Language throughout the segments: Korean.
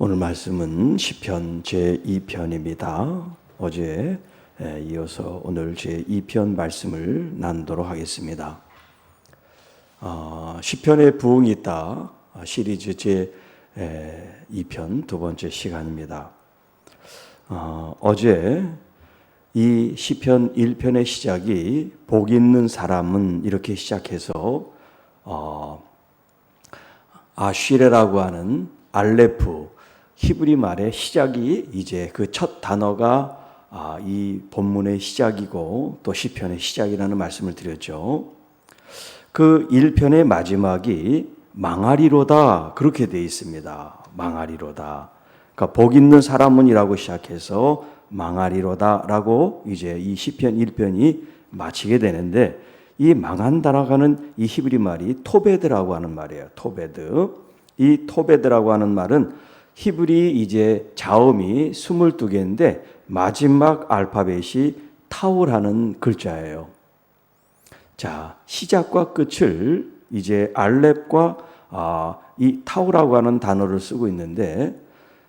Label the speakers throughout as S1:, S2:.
S1: 오늘 말씀은 시편 제2편입니다. 어제 이어서 오늘 제2편 말씀을 나누도록 하겠습니다. 시편에 부흥이 있다 시리즈 제2편 두 번째 시간입니다. 어제 이 시편 1편의 시작이 복 있는 사람은 이렇게 시작해서 아쉬레라고 하는 알레프 히브리 말의 시작이 이제 그 첫 단어가 이 본문의 시작이고 또 시편의 시작이라는 말씀을 드렸죠. 그 1편의 마지막이 망하리로다 그렇게 되어 있습니다. 망하리로다. 그러니까 복 있는 사람은이라고 시작해서 망하리로다라고 이제 이 시편 1편이 마치게 되는데 이 망한다라고 하는 이 히브리 말이 토베드라고 하는 말이에요. 토베드. 이 토베드라고 하는 말은 히브리 이제 자음이 22개인데 마지막 알파벳이 타우라는 글자예요. 자, 시작과 끝을 이제 알렙과 이 타우라고 하는 단어를 쓰고 있는데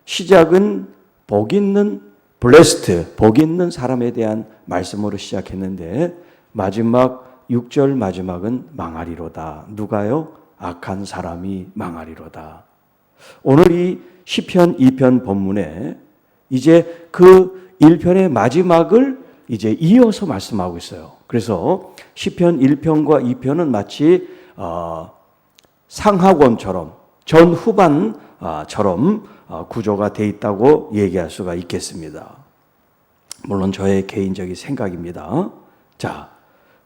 S1: 시작은 복 있는 블레스트, 복 있는 사람에 대한 말씀으로 시작했는데 마지막 6절 마지막은 망하리로다. 누가요? 악한 사람이 망하리로다. 오늘 이 시편 2편 본문에 이제 그 1편의 마지막을 이제 이어서 말씀하고 있어요. 그래서 시편 1편과 2편은 마치 상하권처럼 전후반처럼 구조가 되어 있다고 얘기할 수가 있겠습니다. 물론 저의 개인적인 생각입니다. 자,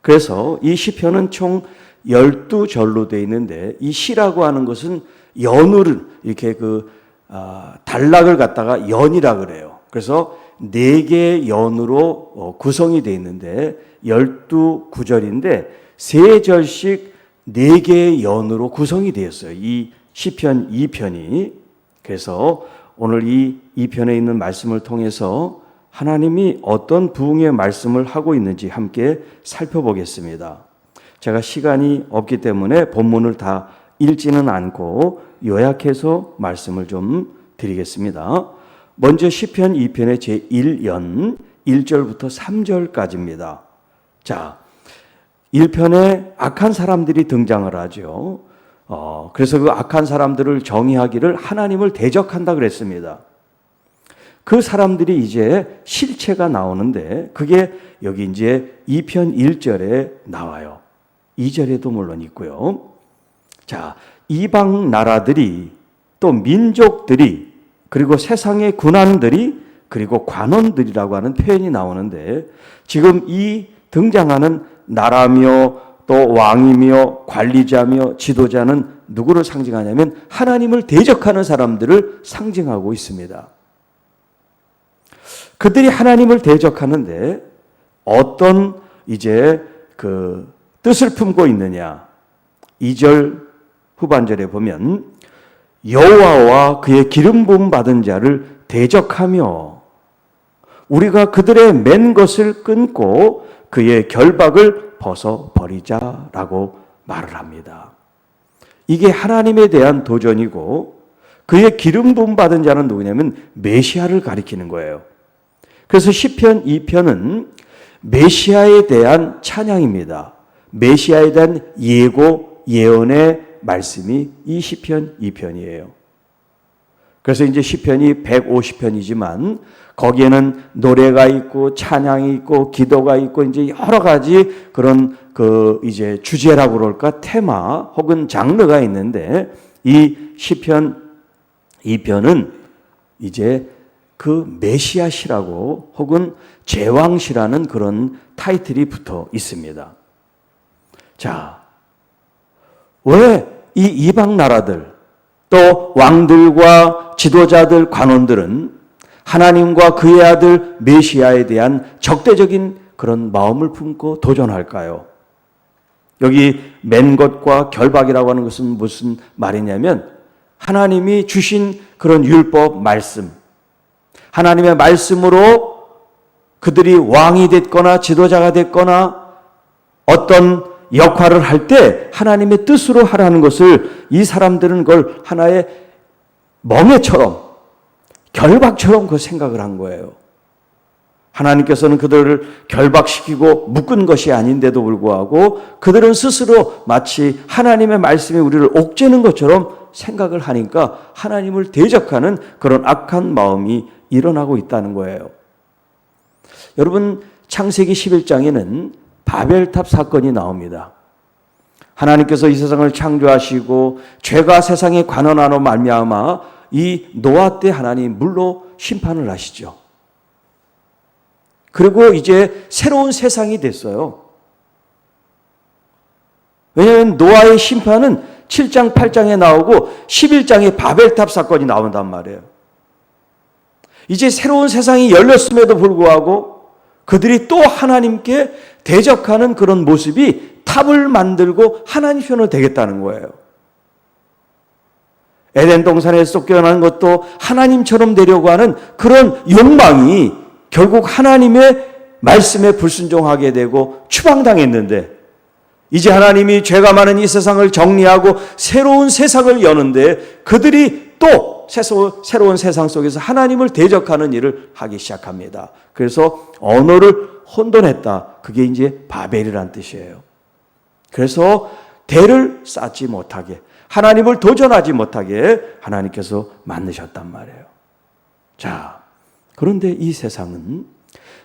S1: 그래서 이 시편은 총 12절로 되어 있는데 이 시라고 하는 것은 연을 이렇게 단락을 갖다가 연이라 그래요. 그래서 4개의 연으로 구성이 되어 있는데 12구절인데 3절씩 4개의 연으로 구성이 되었어요. 이 시편 2편이. 그래서 오늘 이 2편에 있는 말씀을 통해서 하나님이 어떤 부흥의 말씀을 하고 있는지 함께 살펴보겠습니다. 제가 시간이 없기 때문에 본문을 다 읽지는 않고 요약해서 말씀을 좀 드리겠습니다. 먼저 시편 2편의 제1연 1절부터 3절까지입니다. 자, 1편에 악한 사람들이 등장을 하죠. 그래서 그 악한 사람들을 정의하기를 하나님을 대적한다 그랬습니다. 그 사람들이 이제 실체가 나오는데 그게 여기 이제 2편 1절에 나와요. 2절에도 물론 있고요. 자, 이방 나라들이 또 민족들이 그리고 세상의 군왕들이 그리고 관원들이라고 하는 표현이 나오는데 지금 이 등장하는 나라며 또 왕이며 관리자며 지도자는 누구를 상징하냐면 하나님을 대적하는 사람들을 상징하고 있습니다. 그들이 하나님을 대적하는데 어떤 이제 그 뜻을 품고 있느냐. 2절 후반절에 보면 여호와와 그의 기름 부음 받은 자를 대적하며 우리가 그들의 맨 것을 끊고 그의 결박을 벗어버리자라고 말을 합니다. 이게 하나님에 대한 도전이고 그의 기름 부음 받은 자는 누구냐면 메시아를 가리키는 거예요. 그래서 시편 2편은 메시아에 대한 찬양입니다. 메시아에 대한 예고, 예언의 말씀이 이 시편 2편이에요. 그래서 이제 시편이 150편이지만 거기에는 노래가 있고 찬양이 있고 기도가 있고 이제 여러 가지 그런 이제 주제라고 그럴까 테마 혹은 장르가 있는데 이 시편 2편은 이제 그 메시아시라고 혹은 제왕시라는 그런 타이틀이 붙어 있습니다. 자, 왜 이 이방 나라들 또 왕들과 지도자들 관원들은 하나님과 그의 아들 메시아에 대한 적대적인 그런 마음을 품고 도전할까요? 여기 맨 것과 결박이라고 하는 것은 무슨 말이냐면 하나님이 주신 그런 율법 말씀 하나님의 말씀으로 그들이 왕이 됐거나 지도자가 됐거나 어떤 역할을 할 때 하나님의 뜻으로 하라는 것을 이 사람들은 그걸 하나의 멍에처럼 결박처럼 그 생각을 한 거예요. 하나님께서는 그들을 결박시키고 묶은 것이 아닌데도 불구하고 그들은 스스로 마치 하나님의 말씀이 우리를 옥죄는 것처럼 생각을 하니까 하나님을 대적하는 그런 악한 마음이 일어나고 있다는 거예요. 여러분, 창세기 11장에는 바벨탑 사건이 나옵니다. 하나님께서 이 세상을 창조하시고 죄가 세상에 관원하로 말미암아 이 노아 때 하나님 물로 심판을 하시죠. 그리고 이제 새로운 세상이 됐어요. 왜냐하면 노아의 심판은 7장, 8장에 나오고 11장에 바벨탑 사건이 나온단 말이에요. 이제 새로운 세상이 열렸음에도 불구하고 그들이 또 하나님께 대적하는 그런 모습이 탑을 만들고 하나님 편으로 되겠다는 거예요. 에덴 동산에서 쫓겨나는 것도 하나님처럼 되려고 하는 그런 욕망이 결국 하나님의 말씀에 불순종하게 되고 추방당했는데 이제 하나님이 죄가 많은 이 세상을 정리하고 새로운 세상을 여는데 그들이 또 새로운 세상 속에서 하나님을 대적하는 일을 하기 시작합니다. 그래서 언어를 혼돈했다. 그게 이제 바벨이란 뜻이에요. 그래서 대를 쌓지 못하게, 하나님을 도전하지 못하게 하나님께서 만드셨단 말이에요. 자, 그런데 이 세상은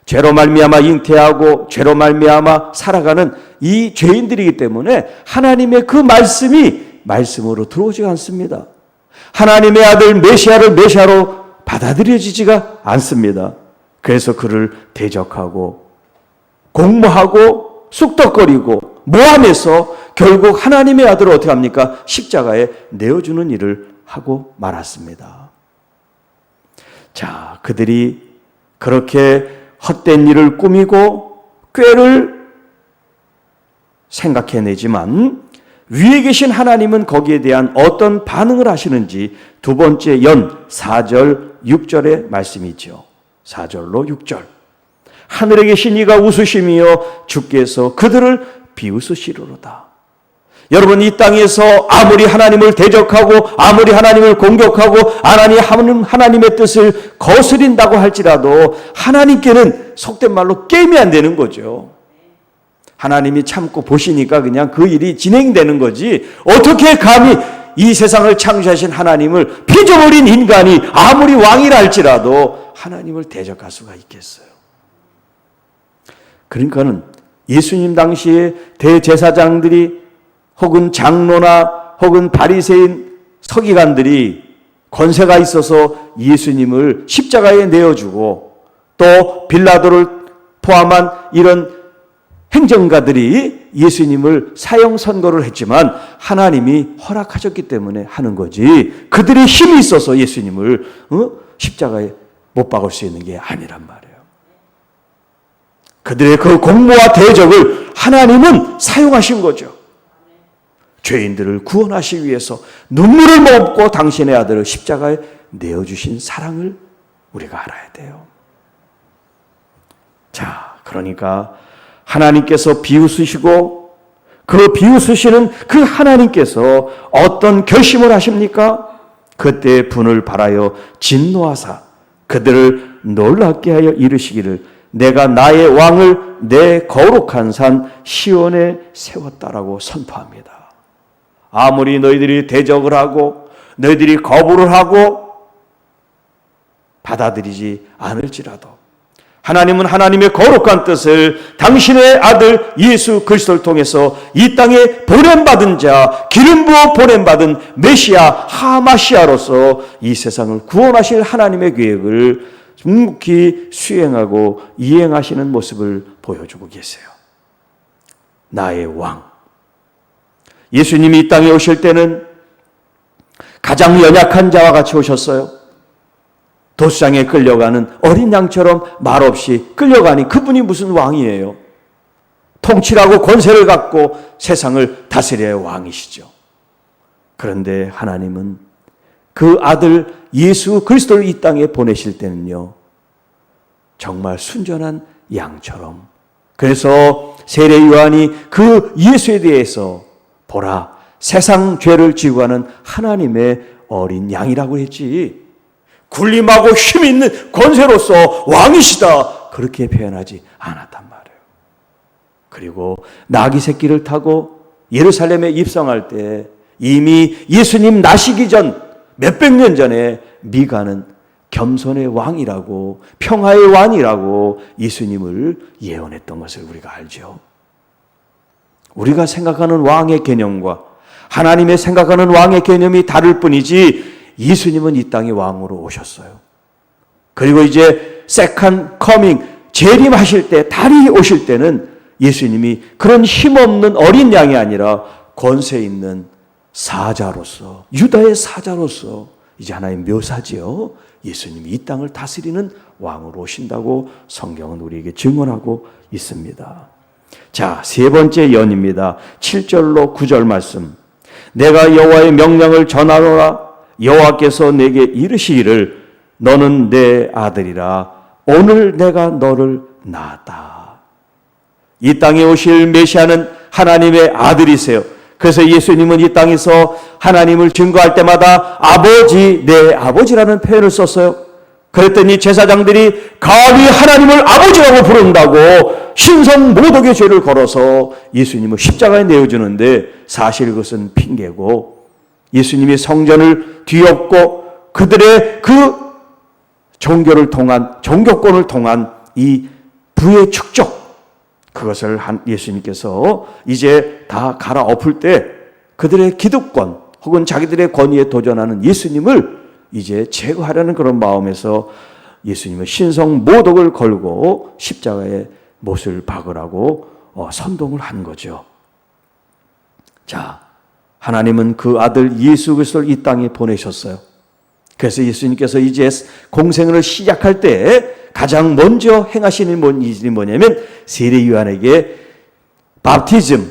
S1: 죄로 말미암아 잉태하고 죄로 말미암아 살아가는 이 죄인들이기 때문에 하나님의 그 말씀이 말씀으로 들어오지 않습니다. 하나님의 아들 메시아를 메시아로 받아들여지지가 않습니다. 그래서 그를 대적하고 공모하고 쑥덕거리고 모함해서 결국 하나님의 아들을 어떻게 합니까? 십자가에 내어주는 일을 하고 말았습니다. 자, 그들이 그렇게 헛된 일을 꾸미고 꾀를 생각해내지만 위에 계신 하나님은 거기에 대한 어떤 반응을 하시는지 두 번째 4절 6절의 말씀이죠. 4절로 6절. 하늘에 계신 이가 웃으시며 주께서 그들을 비웃으시리로다. 여러분, 이 땅에서 아무리 하나님을 대적하고 아무리 하나님을 공격하고 하나님의 뜻을 거스린다고 할지라도 하나님께는 속된 말로 게임이 안 되는 거죠. 하나님이 참고 보시니까 그냥 그 일이 진행되는 거지, 어떻게 감히 이 세상을 창조하신 하나님을 빚어버린 인간이 아무리 왕이라 할지라도 하나님을 대적할 수가 있겠어요. 그러니까는 예수님 당시에 대제사장들이 혹은 장로나 혹은 바리새인 서기관들이 권세가 있어서 예수님을 십자가에 내어주고 또 빌라도를 포함한 이런 행정가들이 예수님을 사형 선고를 했지만 하나님이 허락하셨기 때문에 하는 거지, 그들이 힘이 있어서 예수님을 십자가에 못 박을 수 있는 게 아니란 말이에요. 그들의 그 공모와 대적을 하나님은 사용하신 거죠. 죄인들을 구원하시기 위해서 눈물을 먹고 당신의 아들을 십자가에 내어주신 사랑을 우리가 알아야 돼요. 자, 그러니까 하나님께서 비웃으시고 그 비웃으시는 그 하나님께서 어떤 결심을 하십니까? 그때 분을 발하여 진노하사 그들을 놀랍게 하여 이르시기를 내가 나의 왕을 내 거룩한 산 시온에 세웠다라고 선포합니다. 아무리 너희들이 대적을 하고 너희들이 거부를 하고 받아들이지 않을지라도 하나님은 하나님의 거룩한 뜻을 당신의 아들 예수 그리스도를 통해서 이 땅에 보냄받은 자, 기름 부어 보냄받은 메시아 하마시아로서 이 세상을 구원하실 하나님의 계획을 묵묵히 수행하고 이행하시는 모습을 보여주고 계세요. 나의 왕. 예수님이 이 땅에 오실 때는 가장 연약한 자와 같이 오셨어요. 도수장에 끌려가는 어린 양처럼 말없이 끌려가니 그분이 무슨 왕이에요? 통치라고 권세를 갖고 세상을 다스려야 왕이시죠. 그런데 하나님은 그 아들 예수 그리스도를 이 땅에 보내실 때는요, 정말 순전한 양처럼. 그래서 세례 요한이 그 예수에 대해서 보라, 세상 죄를 지고 가는 하나님의 어린 양이라고 했지, 군림하고 힘 있는 권세로서 왕이시다, 그렇게 표현하지 않았단 말이에요. 그리고 나귀 새끼를 타고 예루살렘에 입성할 때 이미 예수님 나시기 전 몇백 년 전에 미가는 겸손의 왕이라고, 평화의 왕이라고 예수님을 예언했던 것을 우리가 알죠. 우리가 생각하는 왕의 개념과 하나님의 생각하는 왕의 개념이 다를 뿐이지 예수님은 이 땅에 왕으로 오셨어요. 그리고 이제 세컨 커밍, 재림하실 때, 달이 오실 때는 예수님이 그런 힘없는 어린 양이 아니라 권세 있는 사자로서, 유다의 사자로서 이제 하나의 묘사지요. 예수님이 이 땅을 다스리는 왕으로 오신다고 성경은 우리에게 증언하고 있습니다. 자, 세 번째 예언입니다. 7절로 9절 말씀. 내가 여호와의 명령을 전하노라. 여호와께서 내게 이르시기를 너는 내 아들이라. 오늘 내가 너를 낳았다. 이 땅에 오실 메시아는 하나님의 아들이세요. 그래서 예수님은 이 땅에서 하나님을 증거할 때마다 아버지, 내 아버지라는 표현을 썼어요. 그랬더니 제사장들이 감히 하나님을 아버지라고 부른다고 신성 모독의 죄를 걸어서 예수님을 십자가에 내어주는데, 사실 그것은 핑계고 예수님이 성전을 뒤엎고 그들의 그 종교를 통한, 종교권을 통한 이 부의 축적, 그것을 예수님께서 이제 다 갈아엎을 때 그들의 기득권 혹은 자기들의 권위에 도전하는 예수님을 이제 제거하려는 그런 마음에서 예수님은 신성 모독을 걸고 십자가에 못을 박으라고 선동을 한 거죠. 자, 하나님은 그 아들 예수 그리스도를 이 땅에 보내셨어요. 그래서 예수님께서 이제 공생을 시작할 때 가장 먼저 행하시는 일이 뭐냐면 세례 요한에게 바티즘,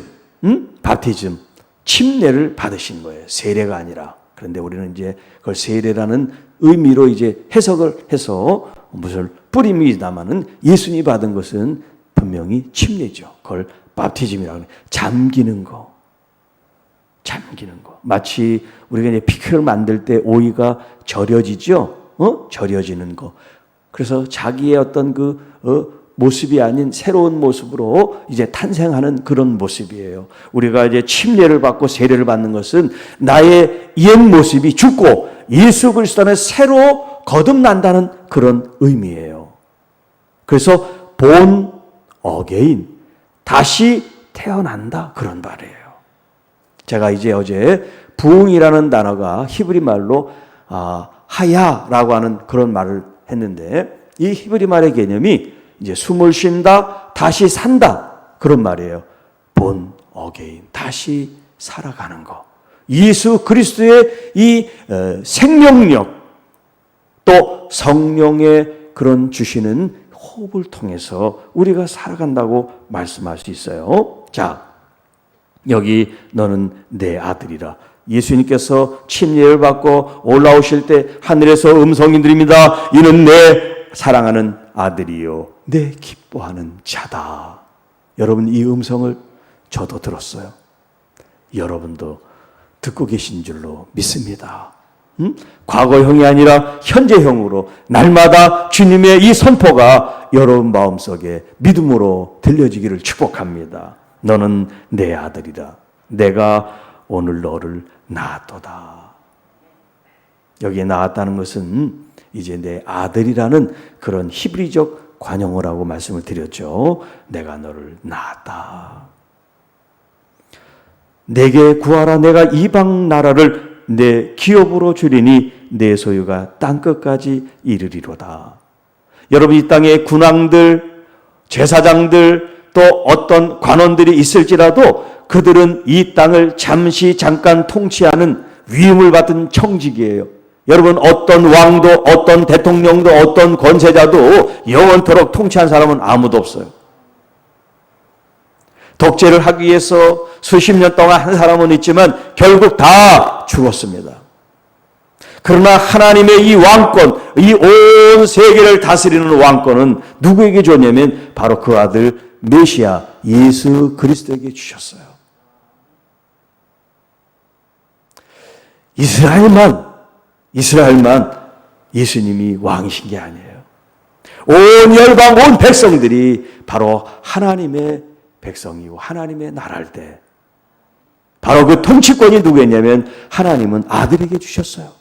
S1: 침례를 받으신 거예요. 세례가 아니라. 그런데 우리는 이제 그걸 세례라는 의미로 이제 해석을 해서 무슨 뿌림이다마는 예수님이 받은 것은 분명히 침례죠. 그걸 바티즘이라고 해요. 잠기는 거. 마치 우리가 이제 피클을 만들 때 오이가 절여지죠? 절여지는 거. 그래서 자기의 어떤 모습이 아닌 새로운 모습으로 이제 탄생하는 그런 모습이에요. 우리가 이제 침례를 받고 세례를 받는 것은 나의 옛 모습이 죽고 예수 그리스도 안에 새로 거듭난다는 그런 의미예요. 그래서 born again, 다시 태어난다, 그런 말이에요. 제가 이제 어제 부흥이라는 단어가 히브리 말로 하야라고 하는 그런 말을 했는데, 이 히브리 말의 개념이 이제 숨을 쉰다, 다시 산다, 그런 말이에요. born again, 다시 살아가는 거. 예수 그리스도의 이 생명력, 또 성령의 그런 주시는 호흡을 통해서 우리가 살아간다고 말씀할 수 있어요. 자, 여기 너는 내 아들이라. 예수님께서 침례를 받고 올라오실 때 하늘에서 음성이 들립니다. 이는 내 사랑하는 아들이요, 내 기뻐하는 자다. 여러분, 이 음성을 저도 들었어요. 여러분도 듣고 계신 줄로 믿습니다. 과거형이 아니라 현재형으로 날마다 주님의 이 선포가 여러분 마음속에 믿음으로 들려지기를 축복합니다. 너는 내 아들이다. 내가 오늘 너를 낳았도다. 여기에 낳았다는 것은 이제 내 아들이라는 그런 히브리적 관용어라고 말씀을 드렸죠. 내가 너를 낳았다. 내게 구하라. 내가 이방 나라를 내 기업으로 주리니 내 소유가 땅끝까지 이르리로다. 여러분, 이 땅에 군왕들, 제사장들, 또 어떤 관원들이 있을지라도 그들은 이 땅을 잠깐 통치하는 위임을 받은 청직이에요. 여러분, 어떤 왕도, 어떤 대통령도, 어떤 권세자도 영원토록 통치한 사람은 아무도 없어요. 독재를 하기 위해서 수십 년 동안 한 사람은 있지만 결국 다 죽었습니다. 그러나 하나님의 이 왕권, 이 온 세계를 다스리는 왕권은 누구에게 줬냐면 바로 그 아들 메시아 예수 그리스도에게 주셨어요. 이스라엘만 예수님이 왕이신 게 아니에요. 온 열방, 온 백성들이 바로 하나님의 백성이고 하나님의 나라일 때 바로 그 통치권이 누구였냐면 하나님은 아들에게 주셨어요.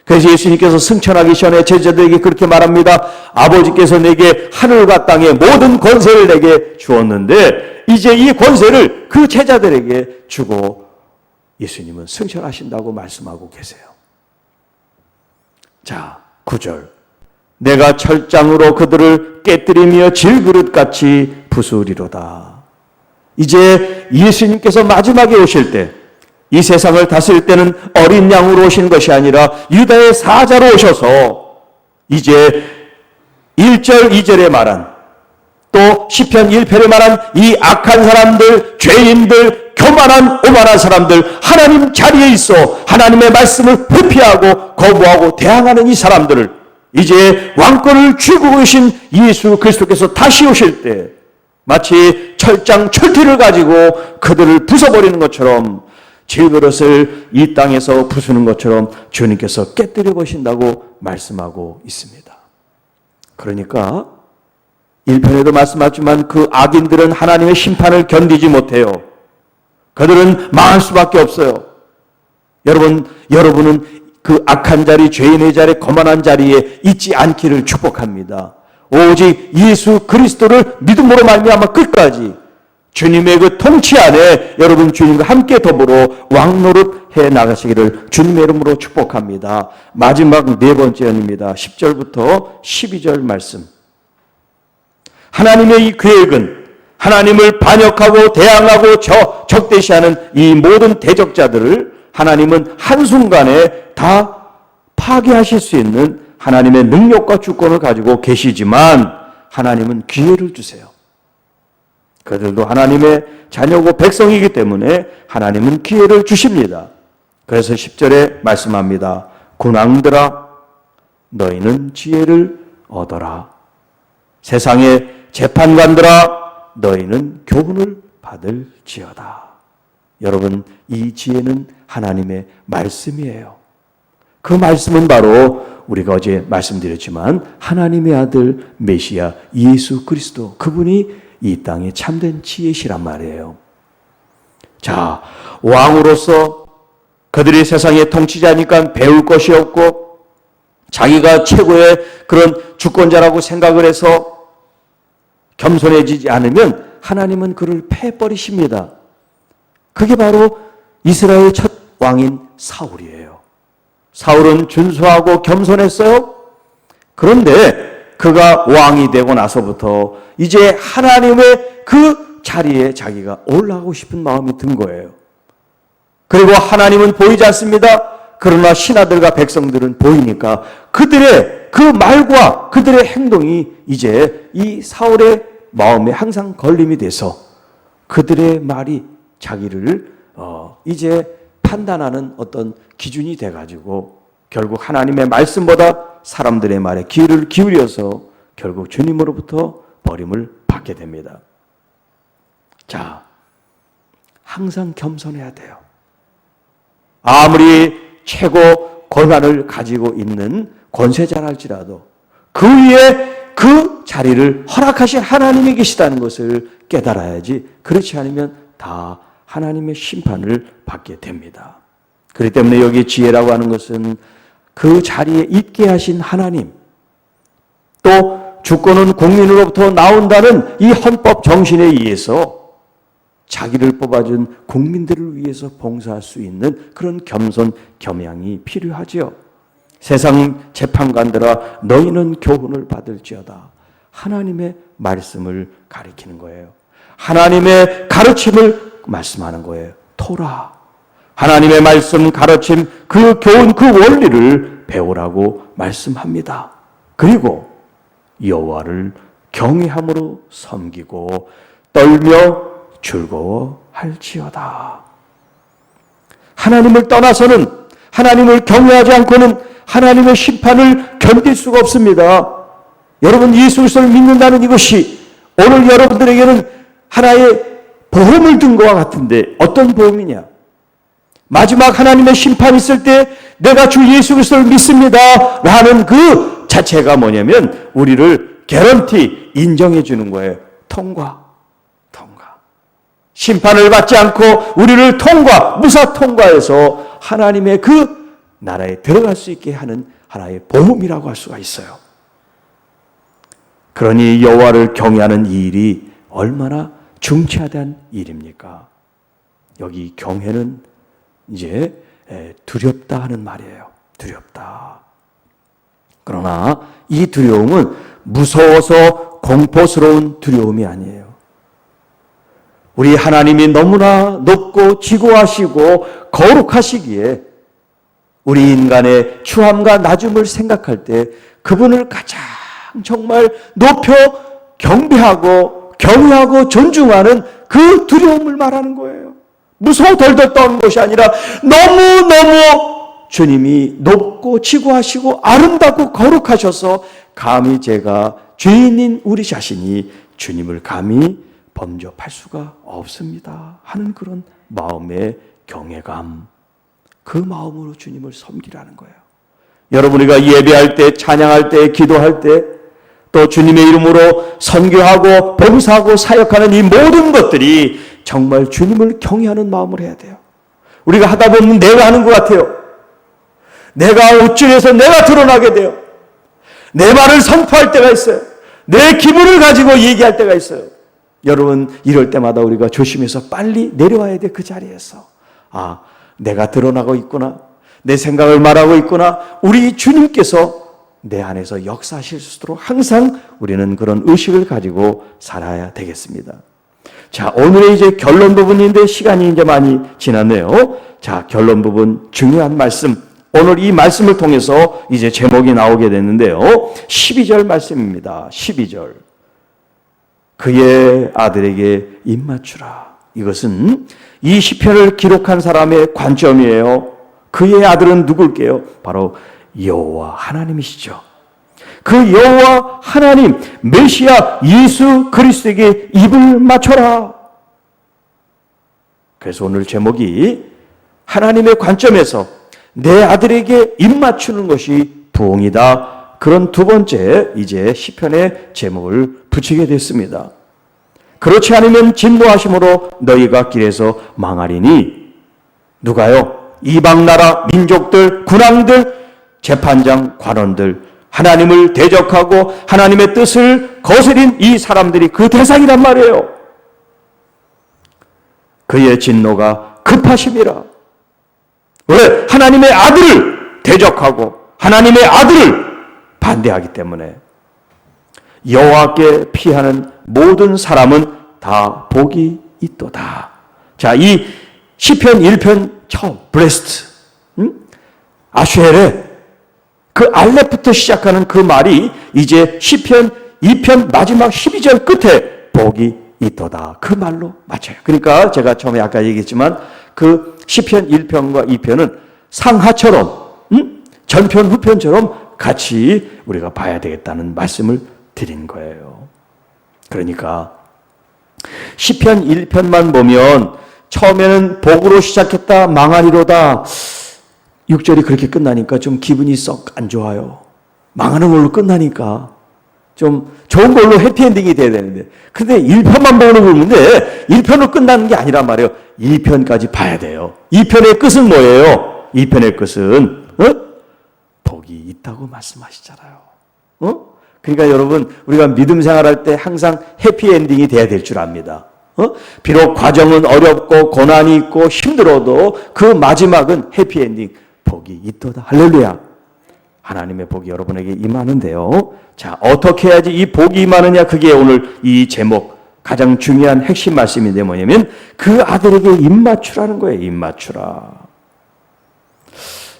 S1: 그래서 예수님께서 승천하기 전에 제자들에게 그렇게 말합니다. 아버지께서 내게 하늘과 땅의 모든 권세를 내게 주었는데 이제 이 권세를 그 제자들에게 주고 예수님은 승천하신다고 말씀하고 계세요. 자, 9절. 내가 철장으로 그들을 깨뜨리며 질그릇같이 부수리로다. 이제 예수님께서 마지막에 오실 때 이 세상을 다스릴 때는 어린 양으로 오신 것이 아니라 유다의 사자로 오셔서 이제 1절, 2절에 말한 또 시편 1편에 말한 이 악한 사람들, 죄인들, 교만한 오만한 사람들, 하나님 자리에 있어 하나님의 말씀을 회피하고 거부하고 대항하는 이 사람들을 이제 왕권을 쥐고 계신 예수 그리스도께서 다시 오실 때 마치 철장 철퇴를 가지고 그들을 부숴버리는 것처럼 질그릇을 이 땅에서 부수는 것처럼 주님께서 깨뜨려 보신다고 말씀하고 있습니다. 그러니까 1편에도 말씀하지만 그 악인들은 하나님의 심판을 견디지 못해요. 그들은 망할 수밖에 없어요. 여러분은 그 악한 자리, 죄인의 자리, 거만한 자리에 있지 않기를 축복합니다. 오직 예수 그리스도를 믿음으로 말미암아 끝까지 주님의 그 통치 안에 여러분 주님과 함께 더불어 왕노릇해 나가시기를 주님의 이름으로 축복합니다. 마지막 네 번째 연입니다. 10절부터 12절 말씀. 하나님의 이 계획은 하나님을 반역하고 대항하고 적대시하는 이 모든 대적자들을 하나님은 한순간에 다 파괴하실 수 있는 하나님의 능력과 주권을 가지고 계시지만 하나님은 기회를 주세요. 그들도 하나님의 자녀고 백성이기 때문에 하나님은 기회를 주십니다. 그래서 10절에 말씀합니다. 군왕들아 너희는 지혜를 얻어라. 세상의 재판관들아 너희는 교훈을 받을지어다. 여러분 이 지혜는 하나님의 말씀이에요. 그 말씀은 바로 우리가 어제 말씀드렸지만 하나님의 아들 메시아 예수 그리스도 그분이 이 땅에 참된 지혜시란 말이에요. 자, 왕으로서 그들이 세상의 통치자니까 배울 것이 없고 자기가 최고의 그런 주권자라고 생각을 해서 겸손해지지 않으면 하나님은 그를 패버리십니다. 그게 바로 이스라엘 첫 왕인 사울이에요. 사울은 준수하고 겸손했어요. 그런데 그가 왕이 되고 나서부터 이제 하나님의 그 자리에 자기가 올라가고 싶은 마음이 든 거예요. 그리고 하나님은 보이지 않습니다. 그러나 신하들과 백성들은 보이니까 그들의 그 말과 그들의 행동이 이제 이 사울의 마음에 항상 걸림이 돼서 그들의 말이 자기를 이제 판단하는 어떤 기준이 돼가지고 결국 하나님의 말씀보다 사람들의 말에 귀를 기울여서 결국 주님으로부터 버림을 받게 됩니다. 자, 항상 겸손해야 돼요. 아무리 최고 권한을 가지고 있는 권세자랄지라도 그 위에 그 자리를 허락하신 하나님이 계시다는 것을 깨달아야지 그렇지 않으면 다 하나님의 심판을 받게 됩니다. 그렇기 때문에 여기 지혜라고 하는 것은 그 자리에 있게 하신 하나님, 또 주권은 국민으로부터 나온다는 이 헌법 정신에 의해서 자기를 뽑아준 국민들을 위해서 봉사할 수 있는 그런 겸손, 겸양이 필요하지요. 세상 재판관들아 너희는 교훈을 받을지어다. 하나님의 말씀을 가리키는 거예요. 하나님의 가르침을 말씀하는 거예요. 토라. 하나님의 말씀, 가르침, 그 교훈, 그 원리를 배우라고 말씀합니다. 그리고 여호와를 경외함으로 섬기고 떨며 즐거워할지어다. 하나님을 떠나서는, 하나님을 경외하지 않고는 하나님의 심판을 견딜 수가 없습니다. 여러분 예수 그리스도를 믿는다는 이것이 오늘 여러분들에게는 하나의 보험을 든 것과 같은데 어떤 보험이냐? 마지막 하나님의 심판이 있을 때 내가 주 예수 그리스도를 믿습니다 라는 그 자체가 뭐냐면 우리를 개런티 인정해 주는 거예요. 통과. 심판을 받지 않고 우리를 무사 통과해서 하나님의 그 나라에 들어갈 수 있게 하는 하나의 보험이라고 할 수가 있어요. 그러니 여호와를 경외하는 이 일이 얼마나 중차대한 일입니까? 여기 경외는 이제 두렵다 하는 말이에요. 두렵다. 그러나 이 두려움은 무서워서 공포스러운 두려움이 아니에요. 우리 하나님이 너무나 높고 지고하시고 거룩하시기에 우리 인간의 추함과 낮음을 생각할 때 그분을 가장 정말 높여 경배하고 경외하고 존중하는 그 두려움을 말하는 거예요. 무서워 덜덜 떠는 것이 아니라 너무너무 주님이 높고 지고하시고 아름답고 거룩하셔서 감히 제가 죄인인 우리 자신이 주님을 감히 범접할 수가 없습니다 하는 그런 마음의 경외감, 그 마음으로 주님을 섬기라는 거예요. 여러분, 우리가 예배할 때, 찬양할 때, 기도할 때, 또 주님의 이름으로 선교하고 봉사하고 사역하는 이 모든 것들이 정말 주님을 경외하는 마음으로 해야 돼요. 우리가 하다 보면 내가 하는 것 같아요. 내가 우쭐해서 내가 드러나게 돼요. 내 말을 선포할 때가 있어요. 내 기분을 가지고 얘기할 때가 있어요. 여러분, 이럴 때마다 우리가 조심해서 빨리 내려와야 돼. 그 자리에서 내가 드러나고 있구나, 내 생각을 말하고 있구나, 우리 주님께서 내 안에서 역사하실 수 있도록 항상 우리는 그런 의식을 가지고 살아야 되겠습니다. 자, 오늘의 이제 결론 부분인데 시간이 이제 많이 지났네요. 자, 결론 부분 중요한 말씀, 오늘 이 말씀을 통해서 이제 제목이 나오게 됐는데요. 12절 말씀입니다. 12절. 그의 아들에게 입맞추라. 이것은 이 시편을 기록한 사람의 관점이에요. 그의 아들은 누굴게요? 바로 여호와 하나님이시죠. 그 여호와 하나님 메시아 예수 그리스도에게 입을 맞춰라. 그래서 오늘 제목이 하나님의 관점에서 내 아들에게 입 맞추는 것이 부흥이다. 그런 두 번째 이제 시편의 제목을 붙이게 됐습니다. 그렇지 않으면 진노하심으로 너희가 길에서 망하리니. 누가요? 이방 나라 민족들, 군왕들, 재판장, 관원들, 하나님을 대적하고 하나님의 뜻을 거스린 이 사람들이 그 대상이란 말이에요. 그의 진노가 급하심이라. 왜? 하나님의 아들을 대적하고 하나님의 아들을 반대하기 때문에. 여호와께 피하는 모든 사람은 다 복이 있도다. 자, 이 시편 1편 처음 블레스트, 아쉐레, 그 알렙부터 시작하는 그 말이 이제 시편 2편 마지막 12절 끝에 복이 있도다. 그 말로 맞춰요. 그러니까 제가 처음에 아까 얘기했지만 그 시편 1편과 2편은 상하처럼, 전편 후편처럼 같이 우리가 봐야 되겠다는 말씀을 드린 거예요. 그러니까 시편 1편만 보면 처음에는 복으로 시작했다 망하리로다 6절이 그렇게 끝나니까 좀 기분이 썩 안 좋아요. 망하는 걸로 끝나니까 좀 좋은 걸로 해피엔딩이 돼야 되는데, 근데 1편만 보는데 1편으로 끝나는 게 아니란 말이에요. 2편까지 봐야 돼요. 2편의 끝은 뭐예요? 2편의 끝은 복이 있다고 말씀하시잖아요. 그러니까 여러분, 우리가 믿음 생활할 때 항상 해피엔딩이 돼야 될 줄 압니다. 비록 과정은 어렵고 고난이 있고 힘들어도 그 마지막은 해피엔딩, 복이 있도다. 할렐루야. 하나님의 복이 여러분에게 임하는데요. 자, 어떻게 해야지 이 복이 임하느냐? 그게 오늘 이 제목 가장 중요한 핵심 말씀인데 뭐냐면 그 아들에게 입맞추라는 거예요. 입맞추라.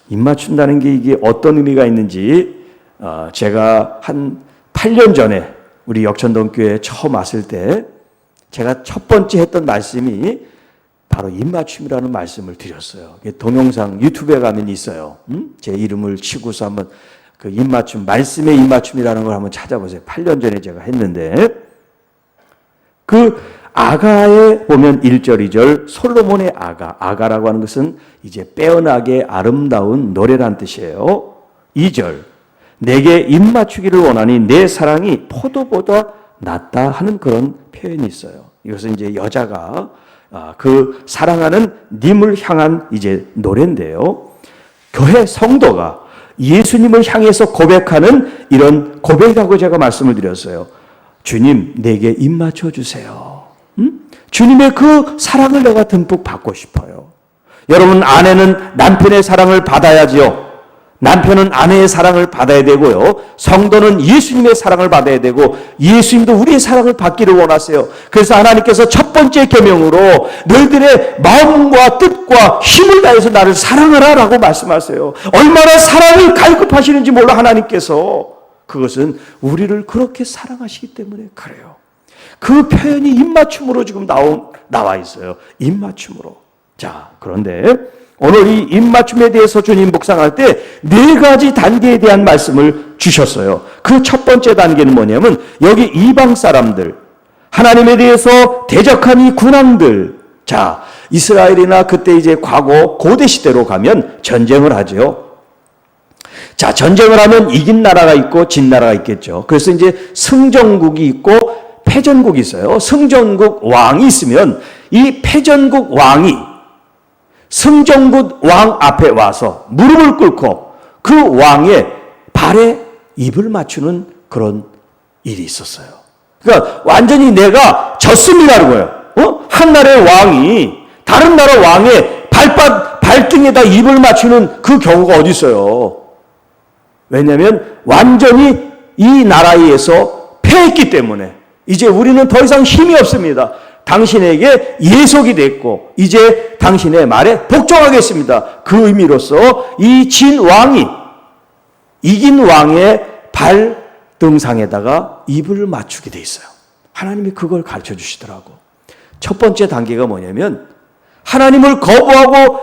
S1: 입맞춘다는 게 이게 어떤 의미가 있는지 제가 한 8년 전에 우리 역천동 교회에 처음 왔을 때 제가 첫 번째 했던 말씀이 바로 입맞춤이라는 말씀을 드렸어요. 동영상 유튜브에 가면 있어요. 제 이름을 치고서 한번 그 입맞춤, 말씀의 입맞춤이라는 걸 한번 찾아보세요. 8년 전에 제가 했는데 그 아가에 보면 1절, 2절 솔로몬의 아가라고 하는 것은 이제 빼어나게 아름다운 노래란 뜻이에요. 2절, 내게 입맞추기를 원하니 내 사랑이 포도보다 낫다 하는 그런 표현이 있어요. 이것은 이제 여자가 그 사랑하는 님을 향한 이제 노래인데요. 교회 성도가 예수님을 향해서 고백하는 이런 고백이라고 제가 말씀을 드렸어요. 주님, 내게 입맞춰 주세요. 주님의 그 사랑을 내가 듬뿍 받고 싶어요. 여러분, 아내는 남편의 사랑을 받아야지요. 남편은 아내의 사랑을 받아야 되고요. 성도는 예수님의 사랑을 받아야 되고 예수님도 우리의 사랑을 받기를 원하세요. 그래서 하나님께서 첫 번째 계명으로 너희들의 마음과 뜻과 힘을 다해서 나를 사랑하라 라고 말씀하세요. 얼마나 사랑을 갈급하시는지 몰라 하나님께서. 그것은 우리를 그렇게 사랑하시기 때문에 그래요. 그 표현이 입맞춤으로 지금 나와 있어요. 입맞춤으로. 자, 그런데 오늘 이 입맞춤에 대해서 주님 묵상할 때 네 가지 단계에 대한 말씀을 주셨어요. 그 첫 번째 단계는 뭐냐면 여기 이방 사람들, 하나님에 대해서 대적한 이 군왕들. 자, 이스라엘이나 그때 이제 과거 고대 시대로 가면 전쟁을 하죠. 자, 전쟁을 하면 이긴 나라가 있고 진 나라가 있겠죠. 그래서 이제 승전국이 있고 패전국이 있어요. 승전국 왕이 있으면 이 패전국 왕이 승전국 왕 앞에 와서 무릎을 꿇고 그 왕의 발에 입을 맞추는 그런 일이 있었어요. 그러니까 완전히 내가 졌습니다는 거예요. 한 나라의 왕이 다른 나라 왕의 발등에다 입을 맞추는 그 경우가 어디 있어요? 왜냐하면 완전히 이 나라에 의해서 패했기 때문에 이제 우리는 더 이상 힘이 없습니다. 당신에게 예속이 됐고 이제 당신의 말에 복종하겠습니다. 그 의미로서 이 진 왕이 이긴 왕의 발등상에다가 입을 맞추게 돼 있어요. 하나님이 그걸 가르쳐 주시더라고. 첫 번째 단계가 뭐냐면 하나님을 거부하고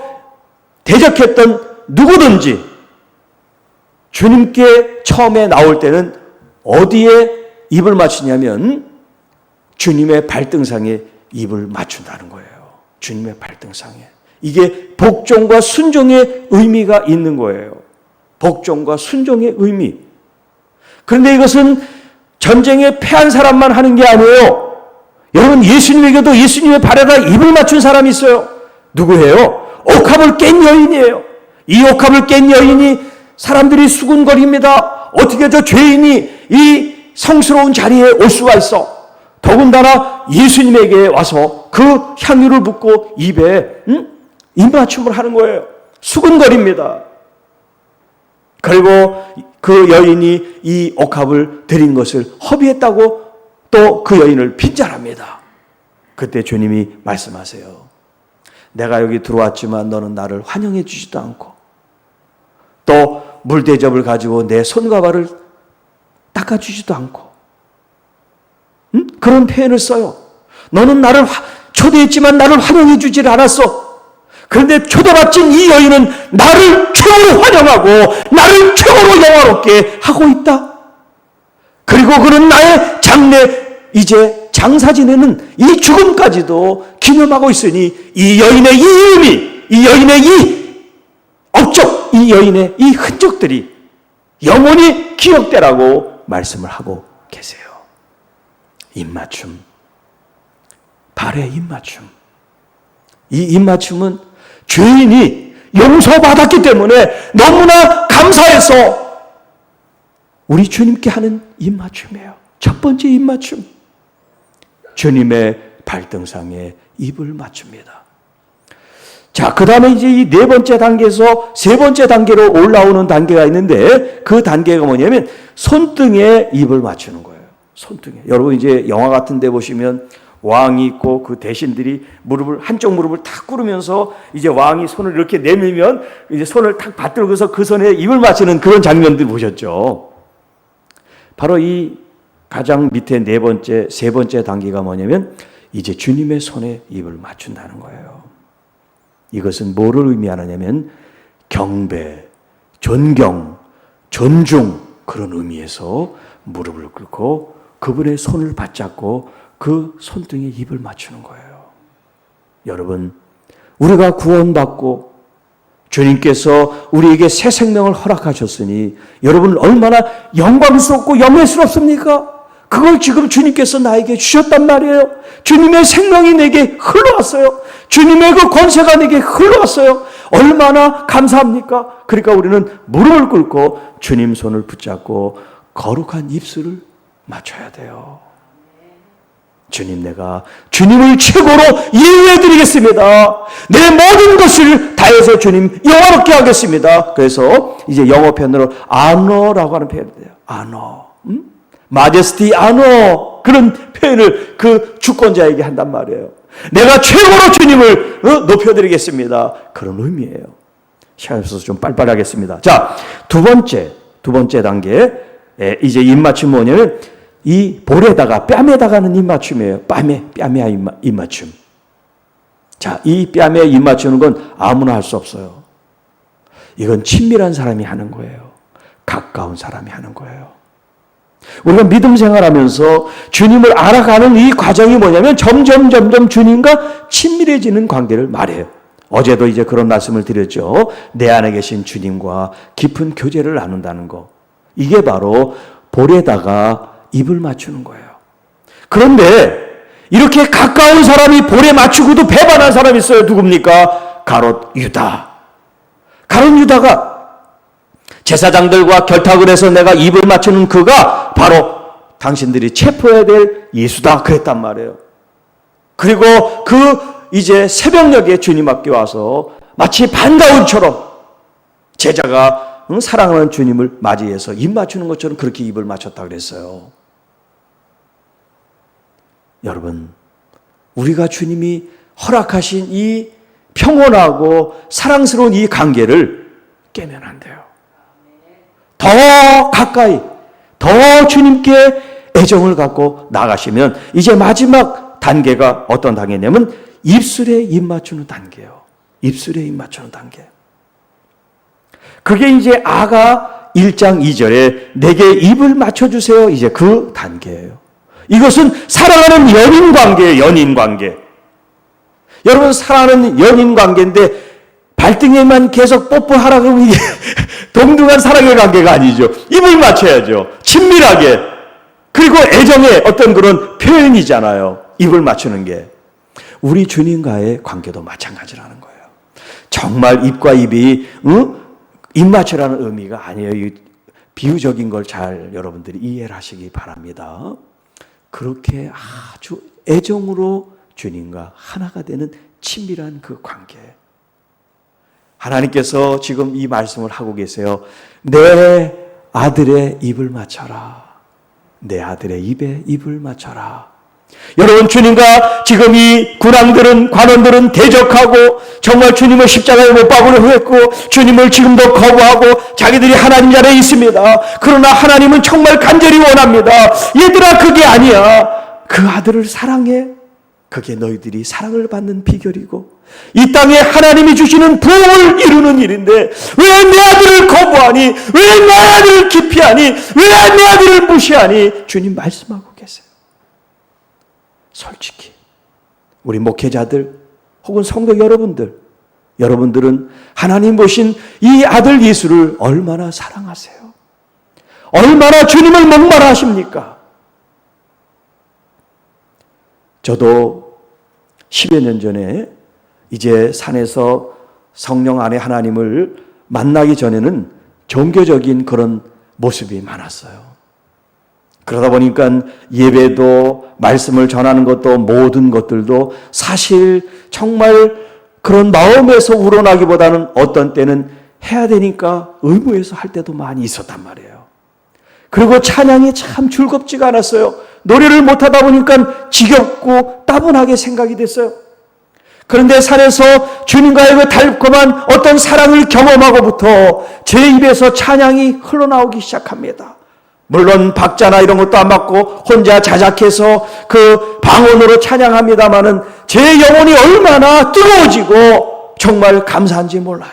S1: 대적했던 누구든지 주님께 처음에 나올 때는 어디에 입을 맞추냐면 주님의 발등상에 입을 맞춘다는 거예요. 주님의 발등상에. 이게 복종과 순종의 의미가 있는 거예요. 복종과 순종의 의미. 그런데 이것은 전쟁에 패한 사람만 하는 게 아니에요. 여러분, 예수님에게도 예수님의 발에다 입을 맞춘 사람이 있어요. 누구예요? 옥합을 깬 여인이에요. 이 옥합을 깬 여인이 사람들이 수군거립니다. 어떻게 저 죄인이 이 성스러운 자리에 올 수가 있어? 더군다나 예수님에게 와서 그 향유를 붓고 입에 입맞춤을 하는 거예요. 수군거립니다. 그리고 그 여인이 이 옥합을 드린 것을 허비했다고 또 그 여인을 빈잔합니다. 그때 주님이 말씀하세요. 내가 여기 들어왔지만 너는 나를 환영해 주지도 않고 또 물대접을 가지고 내 손과 발을 닦아주지도 않고 그런 표현을 써요. 너는 나를 초대했지만 나를 환영해 주질 않았어. 그런데 초대받진 이 여인은 나를 최고로 환영하고 나를 최고로 영화롭게 하고 있다. 그리고 그는 나의 장래 이제 장사 지내는 이 죽음까지도 기념하고 있으니 이 여인의 이 의미, 이 여인의 이 업적, 이 여인의 이 흔적들이 영원히 기억되라고 말씀을 하고 계세요. 입맞춤, 발의 입맞춤. 이 입맞춤은 죄인이 용서받았기 때문에 너무나 감사해서 우리 주님께 하는 입맞춤이에요. 첫 번째 입맞춤. 주님의 발등상에 입을 맞춥니다. 자, 그 다음에 이제 이 네 번째 단계에서 세 번째 단계로 올라오는 단계가 있는데 그 단계가 뭐냐면 손등에 입을 맞추는 거예요. 손등에. 여러분 이제 영화 같은 데 보시면 왕이 있고 그 대신들이 한쪽 무릎을 탁 꿇으면서 이제 왕이 손을 이렇게 내밀면 이제 손을 탁 받들고서 그 손에 입을 맞추는 그런 장면들 보셨죠? 바로 이 가장 밑에 세 번째 단계가 뭐냐면 이제 주님의 손에 입을 맞춘다는 거예요. 이것은 뭐를 의미하느냐면 경배, 존경, 존중 그런 의미에서 무릎을 꿇고 그분의 손을 받잡고 그 손등에 입을 맞추는 거예요. 여러분, 우리가 구원받고 주님께서 우리에게 새 생명을 허락하셨으니 여러분 얼마나 영광스럽고 영예스럽습니까? 그걸 지금 주님께서 나에게 주셨단 말이에요. 주님의 생명이 내게 흘러왔어요. 주님의 그 권세가 내게 흘러왔어요. 얼마나 감사합니까? 그러니까 우리는 무릎을 꿇고 주님 손을 붙잡고 거룩한 입술을 맞춰야 돼요. 주님, 내가 주님을 최고로 예배드리겠습니다. 내 모든 것을 다해서 주님 영화롭게 하겠습니다. 그래서 이제 영어 표현으로 honor라고 하는 표현이 돼요. honor. majesty, honor. 그런 표현을 그 주권자에게 한단 말이에요. 내가 최고로 주님을 높여드리겠습니다. 그런 의미예요. 시간이 없어서 좀 빨리빨리 하겠습니다. 자, 두 번째 단계. 이제 입맞춤 뭐냐면 이 볼에다가 뺨에다가는 입맞춤이에요. 뺨에 입맞춤. 자, 이 뺨에 입맞추는 건 아무나 할 수 없어요. 이건 친밀한 사람이 하는 거예요. 가까운 사람이 하는 거예요. 우리가 믿음 생활하면서 주님을 알아가는 이 과정이 뭐냐면 점점 주님과 친밀해지는 관계를 말해요. 어제도 이제 그런 말씀을 드렸죠. 내 안에 계신 주님과 깊은 교제를 나눈다는 거. 이게 바로 볼에다가 입을 맞추는 거예요. 그런데 이렇게 가까운 사람이 볼에 맞추고도 배반한 사람이 있어요. 누굽니까? 가롯 유다. 가롯 유다가 제사장들과 결탁을 해서 내가 입을 맞추는 그가 바로 당신들이 체포해야 될 예수다 그랬단 말이에요. 그리고 그 이제 새벽녘에 주님 앞에 와서 마치 반가운처럼 제자가 사랑하는 주님을 맞이해서 입 맞추는 것처럼 그렇게 입을 맞췄다 그랬어요. 여러분, 우리가 주님이 허락하신 이 평온하고 사랑스러운 이 관계를 깨면 안 돼요. 더 가까이, 더 주님께 애정을 갖고 나가시면 이제 마지막 단계가 어떤 단계냐면 입술에 입 맞추는 단계예요. 입술에 입 맞추는 단계. 그게 이제 아가 1장 2절에 내게 입을 맞춰주세요. 이제 그 단계예요. 이것은 사랑하는 연인 관계예요. 연인 관계. 여러분, 사랑하는 연인 관계인데 발등에만 계속 뽀뽀하라 그러면 이게 동등한 사랑의 관계가 아니죠. 입을 맞춰야죠. 친밀하게. 그리고 애정의 어떤 그런 표현이잖아요. 입을 맞추는 게. 우리 주님과의 관계도 마찬가지라는 거예요. 정말 입과 입이 입 맞추라는 의미가 아니에요. 비유적인 걸 잘 여러분들이 이해를 하시기 바랍니다. 그렇게 아주 애정으로 주님과 하나가 되는 친밀한 그 관계. 하나님께서 지금 이 말씀을 하고 계세요. 내 아들의 입을 맞춰라. 내 아들의 입에 입을 맞춰라. 여러분, 주님과 지금 이 관원들은 대적하고 정말 주님을 십자가에 못 박으려고 했고 주님을 지금도 거부하고 자기들이 하나님 자리에 있습니다. 그러나 하나님은 정말 간절히 원합니다. 얘들아, 그게 아니야. 그 아들을 사랑해. 그게 너희들이 사랑을 받는 비결이고 이 땅에 하나님이 주시는 부흥을 이루는 일인데 왜 내 아들을 거부하니? 왜 내 아들을 기피하니? 왜 내 아들을 무시하니? 주님 말씀하고 계세요. 솔직히 우리 목회자들 혹은 성도 여러분들은 하나님 보신 이 아들 예수를 얼마나 사랑하세요? 얼마나 주님을 목마르 하십니까? 저도 10여 년 전에 이제 산에서 성령 안에 하나님을 만나기 전에는 종교적인 그런 모습이 많았어요. 그러다 보니까 예배도 말씀을 전하는 것도 모든 것들도 사실 정말 그런 마음에서 우러나기보다는 어떤 때는 해야 되니까 의무에서 할 때도 많이 있었단 말이에요. 그리고 찬양이 참 즐겁지가 않았어요. 노래를 못하다 보니까 지겹고 따분하게 생각이 됐어요. 그런데 산에서 주님과의 그 달콤한 어떤 사랑을 경험하고부터 제 입에서 찬양이 흘러나오기 시작합니다. 물론 박자나 이런 것도 안 맞고 혼자 자작해서 그 방언으로 찬양합니다마는 제 영혼이 얼마나 뜨거워지고 정말 감사한지 몰라요.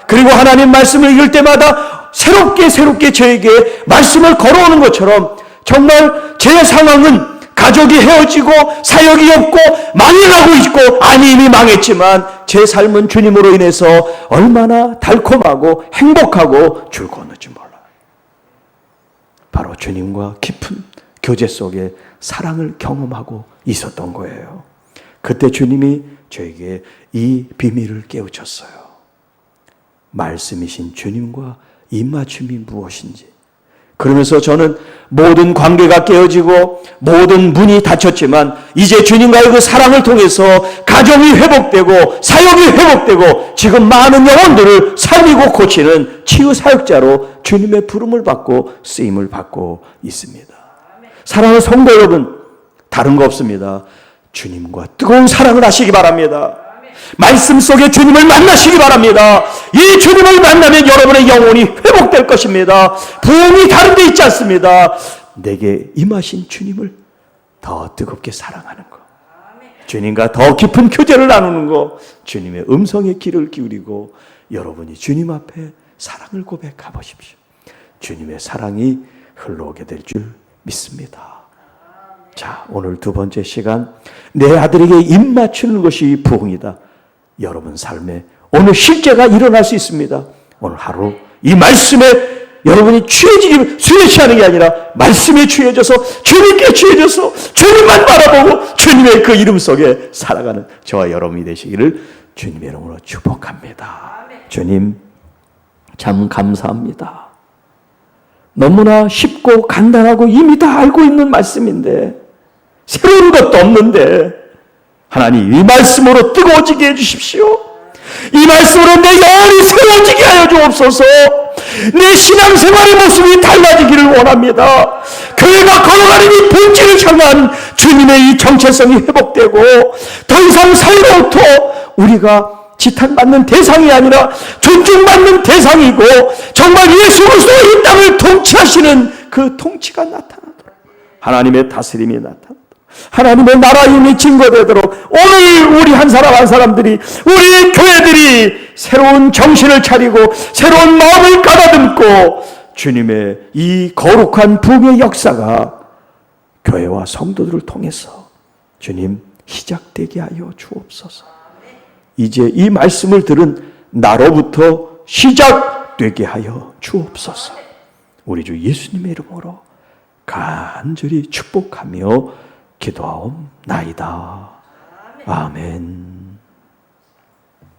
S1: 그리고 하나님 말씀을 읽을 때마다 새롭게 저에게 말씀을 걸어오는 것처럼 정말 제 상황은 가족이 헤어지고 사역이 없고 망해가고 있고, 아니 이미 망했지만 제 삶은 주님으로 인해서 얼마나 달콤하고 행복하고 즐거웠는지 몰라요. 바로 주님과 깊은 교제 속에 사랑을 경험하고 있었던 거예요. 그때 주님이 저에게 이 비밀을 깨우쳤어요. 말씀이신 주님과 입맞춤이 무엇인지. 그러면서 저는 모든 관계가 깨어지고 모든 문이 닫혔지만 이제 주님과의 그 사랑을 통해서 가정이 회복되고 사역이 회복되고 지금 많은 영혼들을 살리고 고치는 치유 사역자로 주님의 부름을 받고 쓰임을 받고 있습니다. 사랑하는 성도 여러분, 다른 거 없습니다. 주님과 뜨거운 사랑을 하시기 바랍니다. 말씀 속에 주님을 만나시기 바랍니다. 이 주님을 만나면 여러분의 영혼이 회복될 것입니다. 부흥이 다른 데 있지 않습니다. 내게 임하신 주님을 더 뜨겁게 사랑하는 것, 주님과 더 깊은 교제를 나누는 것, 주님의 음성에 귀를 기울이고 여러분이 주님 앞에 사랑을 고백해 보십시오. 주님의 사랑이 흘러오게 될 줄 믿습니다. 자, 오늘 두 번째 시간, 내 아들에게 입 맞추는 것이 부흥이다. 여러분 삶에 오늘 실제가 일어날 수 있습니다. 오늘 하루 이 말씀에 여러분이 술에 취하는 게 아니라 말씀에 취해져서 주님께 취해져서 주님만 바라보고 주님의 그 이름 속에 살아가는 저와 여러분이 되시기를 주님의 이름으로 축복합니다. 주님 참 감사합니다. 너무나 쉽고 간단하고 이미 다 알고 있는 말씀인데 새로운 것도 없는데 하나님 이 말씀으로 뜨거워지게 해주십시오. 이 말씀으로 내 영혼이 새로워지게 하여 주옵소서. 내 신앙생활의 모습이 달라지기를 원합니다. 교회가 걸어가는 이 본질을 향한 주님의 이 정체성이 회복되고 더 이상 살로부터 우리가 지탄받는 대상이 아니라 존중받는 대상이고 정말 예수 그리스도가 이 땅을 통치하시는 그 통치가 나타나도록, 하나님의 다스림이 나타나도록, 하나님의 나라 힘이 증거되도록 오늘 우리 한 사람 한 사람들이, 우리 교회들이 새로운 정신을 차리고 새로운 마음을 가다듬고 주님의 이 거룩한 부흥의 역사가 교회와 성도들을 통해서 주님 시작되게 하여 주옵소서. 이제 이 말씀을 들은 나로부터 시작되게 하여 주옵소서. 우리 주 예수님의 이름으로 간절히 축복하며 기도하옵나이다. 아멘.